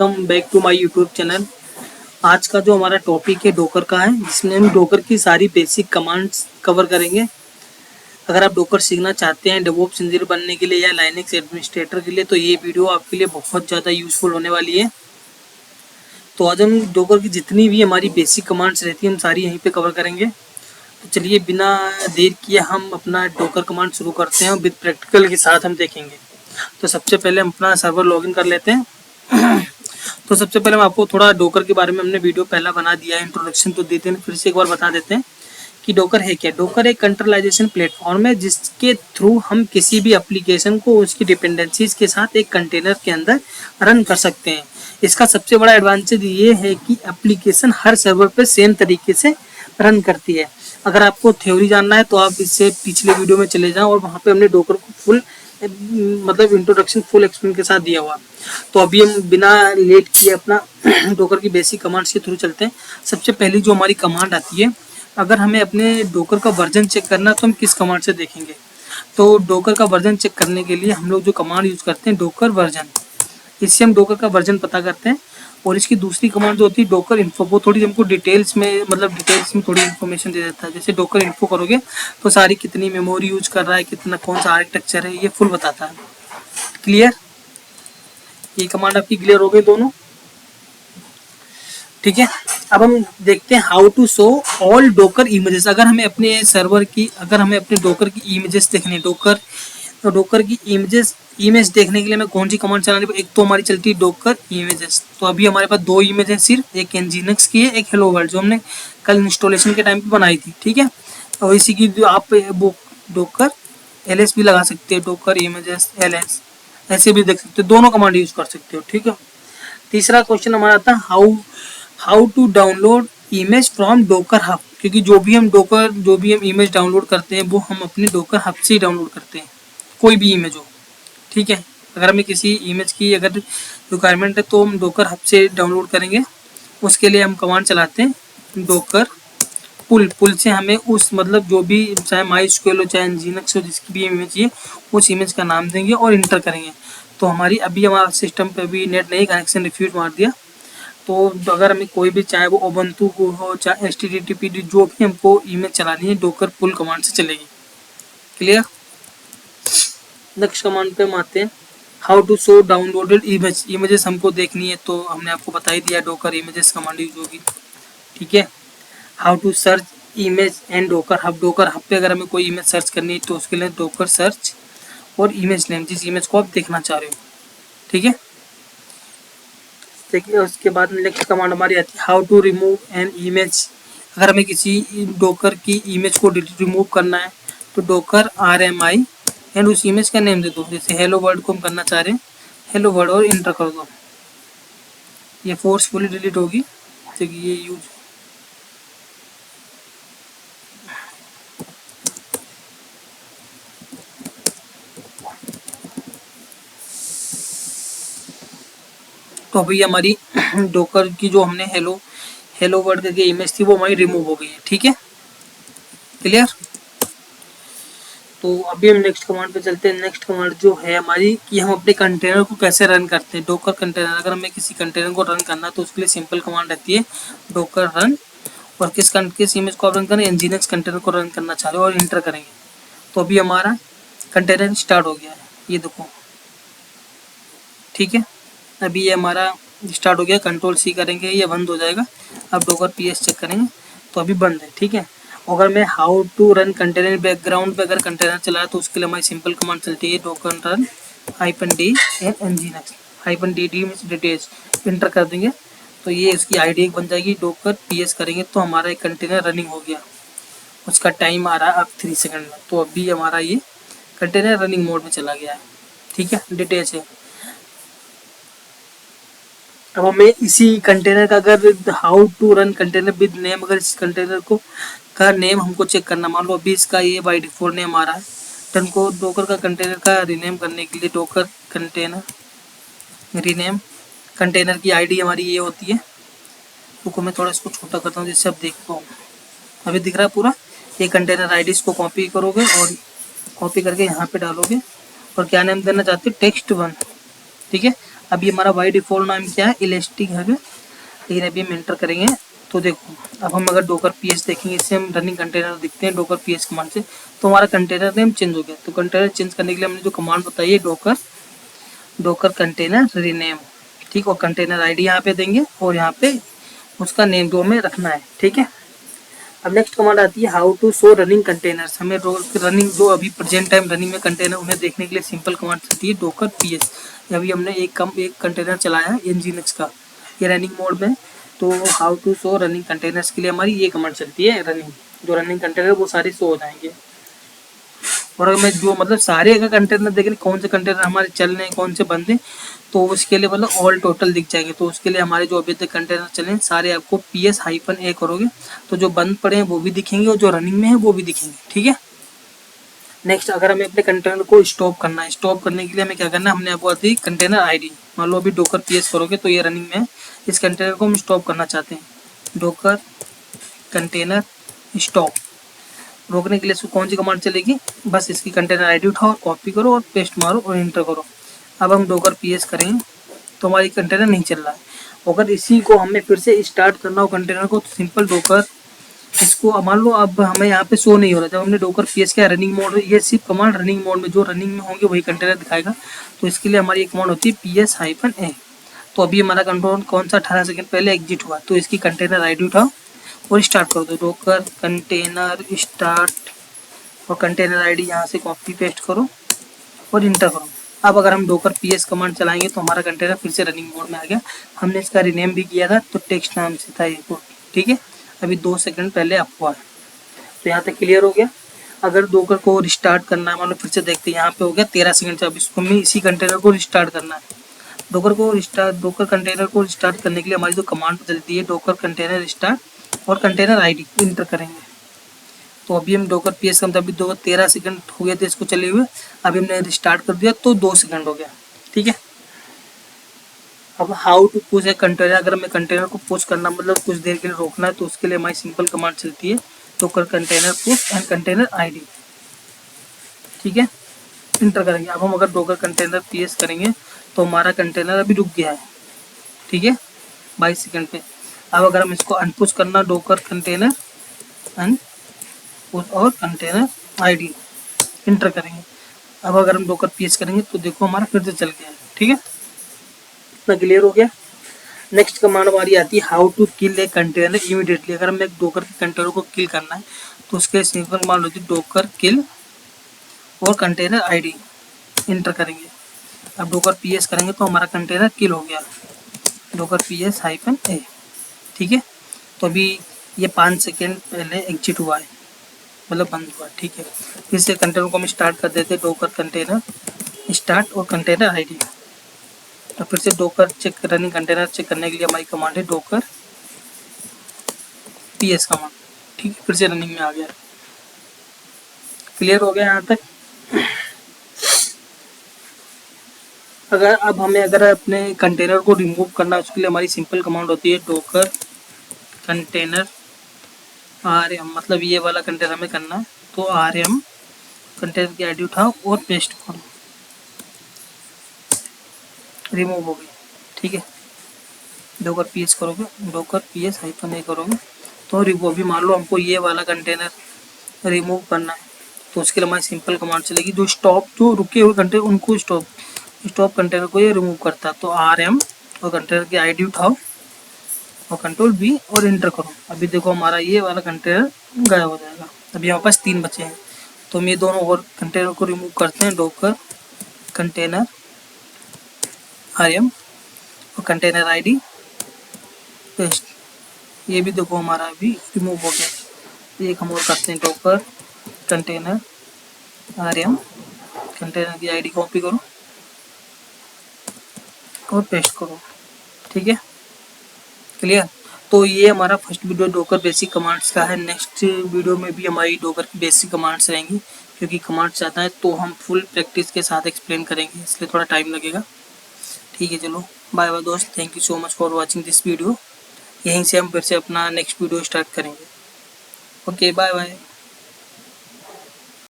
Welcome back to my YouTube channel. आज का जो हमारा टॉपिक है डोकर का है, जिसमें हम डोकर की सारी बेसिक कमांड्स कवर करेंगे। अगर आप डोकर सीखना चाहते हैं डेवऑप्स इंजीनियर बनने के लिए या लाइनक्स एडमिनिस्ट्रेटर के लिए, तो ये वीडियो आपके लिए बहुत ज़्यादा यूजफुल होने वाली है। तो आज हम डोकर की जितनी भी हमारी बेसिक कमांड्स रहती है हम सारी यहीं पे कवर करेंगे। तो चलिए बिना देर किए हम अपना डोकर कमांड शुरू करते हैं और विद प्रैक्टिकल के साथ हम देखेंगे। तो सबसे पहले हम अपना सर्वर लॉगिन कर लेते हैं। तो सबसे पहले हम आपको थोड़ा डोकर के बारे में हमने वीडियो पहला बना दिया है, इंट्रोडक्शन तो देते हैं, फिर से एक बार बता देते हैं कि डोकर है क्या। डोकर एक कंटेनराइजेशन प्लेटफॉर्म है जिसके थ्रू हम किसी भी एप्लीकेशन को उसकी डिपेंडेंसीज के साथ एक कंटेनर के अंदर रन कर सकते हैं। इसका सबसे बड़ा एडवांटेज ये है कि एप्लीकेशन हर सर्वर पर सेम तरीके से रन करती है। अगर आपको थ्योरी जानना है तो आप इससे पिछले वीडियो में चले जाओ और वहाँ पे हमने डोकर को फुल मतलब इंट्रोडक्शन फुल एक्सप्लेन के साथ दिया हुआ। तो अभी हम बिना लेट किए अपना डोकर की बेसिक कमांड्स के थ्रू चलते हैं। सबसे पहली जो हमारी कमांड आती है, अगर हमें अपने डोकर का वर्जन चेक करना तो हम किस कमांड से देखेंगे। तो डोकर का वर्जन चेक करने के लिए हम लोग जो कमांड यूज करते हैं डोकर वर्जन, इससे हम डोकर का वर्जन पता करते हैं। और इसकी दूसरी कमांड जो होती है डोकर इन्फो, वो थोड़ी हमको डिटेल्स में डिटेल्स में थोड़ी इन्फॉर्मेशन दे देता है। जैसे डोकर इन्फो करोगे तो सारी कितनी मेमोरी यूज कर रहा है, कितना कौन सा आर्किटेक्चर है, ये फुल बताता है। क्लियर, ये कमांड आपकी क्लियर हो गई दोनों, ठीक है। अब हम देखते हैं how to show all Docker images. अगर हमें अपने सर्वर की, अगर हमें अपने डोकर की इमेजेस देखनी है, डोकर की इमेज देखने के लिए हमें कौन सी कमांड चलानी है। एक तो हमारी चलती है डोकर इमेजेस। तो अभी हमारे पास दो इमेज है सिर्फ, एक एनजीनक्स की है, एक हेलो वर्ल्ड जो हमने कल इंस्टॉलेशन के टाइम पे बनाई थी, ठीक है। और इसी की जो आप वो डोकर एलएस भी लगा सकते हो, डोकर इमेजेस एलएस ऐसे भी देख सकते हो, दोनों कमांड यूज कर सकते हो, ठीक है। तीसरा क्वेश्चन हमारा था how to download image from Docker Hub, क्योंकि जो भी हम इमेज डाउनलोड करते हैं वो हम अपने डोकर हब से ही डाउनलोड करते हैं, कोई भी इमेज हो, ठीक है। अगर हमें किसी इमेज की अगर रिक्वायरमेंट है तो हम डोकर हब से डाउनलोड करेंगे। उसके लिए हम कमांड चलाते हैं डोकर पुल से हमें उस जो भी चाहे माइस्क्यूएल हो चाहे एनजीनक्स हो, जिसकी भी इमेज है उस इमेज का नाम देंगे और इंटर करेंगे। तो हमारा सिस्टम पे अभी नेट नहीं, कनेक्शन रिफ्यूज मार दिया। तो अगर हमें कोई भी, चाहे वो ओबंतु को हो चाहे HTTP, जो भी हमको इमेज चलानी है डोकर पुल कमांड से चलेगी। क्लियर। नेक्स्ट कमांड पे हम आते हैं, how to show downloaded images हमको देखनी है तो हमने आपको बता ही दिया डोकर इमेजेस कमांड यूज होगी, ठीक है। How to search image and Docker Hub पे अगर हमें कोई इमेज सर्च करनी है तो उसके लिए डोकर सर्च और इमेज नेम, जिस इमेज को आप देखना चाह रहे हो, ठीक है। देखिए उसके बाद नेक्स्ट कमांड हमारी आती है how to remove an image. अगर हमें किसी डोकर की इमेज को रिमूव करना है तो डोकर RMI एंड उस इमेज का नेम दे दो। जैसे हेलो वर्ल्ड को हम करना चाह रहे हैं हेलो वर्ल्ड और इंटर कर दो, ये फोर्सफुली डिलीट होगी, तो ये यूज तो अभी हमारी डोकर की जो हमने हेलो वर्ल्ड करके इमेज थी वो हमारी रिमूव हो गई है, ठीक है। क्लियर। तो अभी हम नेक्स्ट कमांड पे चलते हैं। नेक्स्ट कमांड जो है हमारी कि हम अपने कंटेनर को कैसे रन करते हैं। डोकर कंटेनर, अगर हमें किसी कंटेनर को रन करना तो उसके लिए सिंपल कमांड रहती है डोकर रन, और किस इमेज को आप रन करें, एनजीनक्स कंटेनर को रन करना चाह रहे हो और इंटर करेंगे। तो अभी हमारा कंटेनर स्टार्ट हो गया है, ये देखो, ठीक है। अभी ये हमारा स्टार्ट हो गया, Ctrl+C करेंगे ये बंद हो जाएगा। अब डोकर PS चेक करेंगे तो अभी बंद है, ठीक है। अगर मैं how to run container background पे अगर कंटेनर चला तो उसके लिए हमारी सिंपल कमांड चलती है docker run -d nginx -dd details, inter कर देंगे तो ये इसकी ID एक बन जाएगी। डोकर PS करेंगे तो हमारा एक कंटेनर रनिंग हो गया, उसका टाइम आ रहा है अब 3 सेकंड में। तो अभी हमारा ये कंटेनर रनिंग मोड में चला गया है, ठीक है। डिटेल्स है। अब हमें इसी कंटेनर का अगर how to run container with name, अगर इस कंटेनर को का नेम हमको चेक करना, मान लो अभी इसका ये बाय डिफॉल्ट नेम आ रहा है, तो हमको डोकर का कंटेनर का रीनेम करने के लिए डोकर कंटेनर रीनेम, कंटेनर की ID हमारी ये होती है। रुको मैं थोड़ा इसको छोटा करता हूँ जिससे आप देख पाओ। अभी दिख रहा है पूरा, ये कंटेनर ID इसको कॉपी करोगे और कॉपी करके यहाँ पे डालोगे और क्या नेम देना चाहते हो, text1, ठीक है। अभी हमारा बाई डिफ़ॉल्ट नाम क्या है, इलास्टिक है, लेकिन अभी हम एंटर करेंगे तो देखो अब हम अगर डोकर पीएस देखेंगे, इससे हम रनिंग कंटेनर दिखते हैं डोकर पीएस कमांड से, तो हमारा कंटेनर नेम चेंज हो गया। तो कंटेनर चेंज करने के लिए हमने जो कमांड बताई है डोकर कंटेनर रीनेम, ठीक, और कंटेनर आईडी यहाँ पे देंगे और यहाँ पे उसका नेम जो हमें रखना है, ठीक है। अब नेक्स्ट कमांड आती है how to show running containers. हमें रनिंग जो अभी प्रेजेंट टाइम रनिंग में कंटेनर उन्हें देखने के लिए सिंपल कमांड आती है डोकर पीएस। अभी हमने एक कंटेनर चलाया है nginx का, ये रनिंग मोड में, तो how to show running containers के लिए हमारी ये कमांड चलती है रनिंग, जो रनिंग कंटेनर वो सारे शो हो जाएंगे। और अगर मैं जो मतलब सारे अगर कंटेनर देख रहे कौन से कंटेनर हमारे चल रहे हैं कौन से बंद हैं, तो उसके लिए मतलब ऑल टोटल दिख जाएंगे। तो उसके लिए हमारे जो अभी तक कंटेनर चले हैं सारे आपको PS-A करोगे तो जो बंद पड़े हैं वो भी दिखेंगे और जो रनिंग में है वो भी दिखेंगे, ठीक है। नेक्स्ट अगर हमें अपने कंटेनर को स्टॉप करना है, स्टॉप करने के लिए हमें क्या करना है, हमने आपको आती कंटेनर आईडी, मान लो अभी डोकर PS करोगे तो ये रनिंग में है, इस कंटेनर को हम स्टॉप करना चाहते हैं, डोकर कंटेनर स्टॉप। रोकने के लिए इसको कौन सी कमांड चलेगी, बस इसकी कंटेनर आईडी उठाओ, कॉपी करो और पेस्ट मारो और एंटर करो। अब हम डोकर PS करेंगे तो हमारी कंटेनर नहीं चल रहा है। अगर इसी को हमें फिर से स्टार्ट करना हो कंटेनर को, तो सिंपल डोकर इसको मान लो अब हमें यहाँ पे शो नहीं हो रहा, जब हमने डोकर PS किया रनिंग मोड, ये सिर्फ कमांड रनिंग मोड में, जो रनिंग में होंगे वही कंटेनर दिखाएगा। तो इसके लिए हमारी एक कमांड होती है PS-A। तो अभी हमारा कंट्रोल कौन सा 18 सेकंड पहले एग्जिट हुआ, तो इसकी कंटेनर आईडी उठाओ और स्टार्ट कर दो, डोकर कंटेनर स्टार्ट, और कंटेनर आईडी यहाँ से कॉपी पेस्ट करो और इंटर करो। अब अगर हम डोकर PS कमांड चलाएंगे तो हमारा कंटेनर फिर से रनिंग मोड में आ गया। हमने इसका रीनेम भी किया था, तो टेक्स्ट नाम से था ये, ठीक है। अभी 2 सेकंड पहले आपको आया, तो यहाँ तक क्लियर हो गया। अगर डोकर को रिस्टार्ट करना है, मान लो फिर से देखते हैं, यहाँ पे हो गया 13 सेकंड से, अब इसको हमें इसी कंटेनर को रिस्टार्ट करना है। डोकर कंटेनर को रिस्टार्ट करने के लिए हमारी जो कमांड चलती है डोकर कंटेनर स्टार्ट और कंटेनर आईडी इंटर करेंगे। तो अभी हम डोकर PS का अभी 13 सेकंड हो गए थे इसको चले हुए, अभी हमने रिस्टार्ट कर दिया तो 2 सेकंड हो गया, ठीक है। अब how to push a container, अगर हमें कंटेनर को पुश करना मतलब कुछ देर के लिए रोकना है, तो उसके लिए हमारी सिंपल कमांड चलती है docker container push and container ID, ठीक है, इंटर करेंगे। अब हम अगर डोकर कंटेनर PS करेंगे तो हमारा कंटेनर अभी रुक गया है, ठीक है, 22 सेकंड पे। अब अगर हम इसको अनपुश करना, डोकर कंटेनर अनपुश और कंटेनर आईडी इंटर करेंगे। अब अगर हम डोकर PS करेंगे तो देखो हमारा फिर से चल गया है, ठीक है, इतना क्लियर हो गया। नेक्स्ट कमांड हमारी आती है how to kill a container immediately. अगर हमें एक डोकर के कंटेनर को किल करना है तो उसके सिंपल कमांड होती है डोकर किल और कंटेनर आईडी इंटर करेंगे। अब डोकर PS करेंगे तो हमारा कंटेनर किल हो गया, डोकर PS-A, ठीक है। तो अभी ये 5 सेकेंड पहले एग्जिट हुआ है, मतलब बंद हुआ, ठीक है। फिर से कंटेनर को हम स्टार्ट कर देते हैं, डोकर कंटेनर स्टार्ट और कंटेनर आईडी। तो फिर से Docker check running container check करने के लिए हमारी कमांड है डोकर PS कमांड, ठीक है, फिर से रनिंग में आ गया। क्लियर हो गया यहाँ तक। अगर अपने कंटेनर को रिमूव करना है उसके लिए हमारी सिंपल कमांड होती है डोकर कंटेनर RM, मतलब ये वाला कंटेनर हमें करना है, तो RM कंटेनर की आईडी उठाओ और पेस्ट करो, रिमूव हो गई, ठीक है। डोकर PS करोगे, डोकर PS-A करोगे तो रिमूव। भी मान लो हमको ये वाला कंटेनर रिमूव करना है तो उसके लिए हमारी सिंपल कमांड चलेगी, जो रुके हुए कंटेनर उनको स्टॉप कंटेनर को ये रिमूव करता है, तो RM और कंटेनर की आईडी उठाओ और कंट्रोल V और इंटर करो। अभी देखो हमारा ये वाला कंटेनर गायब हो जाएगा। अभी हमारे पास 3 बचे हैं, तो हम ये दोनों और कंटेनर को रिमूव करते हैं, डोकर कंटेनर RM और कंटेनर आईडी पेस्ट। ये भी देखो हमारा अभी रिमूव हो गया। एक हम और करते हैं, डोकर कंटेनर RM कंटेनर की आईडी कॉपी करो और पेस्ट करो, ठीक है, क्लियर। तो ये हमारा first video docker basic commands का है। नेक्स्ट वीडियो में भी हमारी डोकर की बेसिक कमांड्स रहेंगी, क्योंकि कमांड्स ज़्यादा है तो हम फुल प्रैक्टिस के साथ एक्सप्लेन करेंगे, इसलिए थोड़ा टाइम लगेगा, ठीक है। चलो बाय बाय दोस्त, thank you so much for watching this video. यहीं से हम फिर से अपना नेक्स्ट वीडियो स्टार्ट करेंगे। Okay bye bye.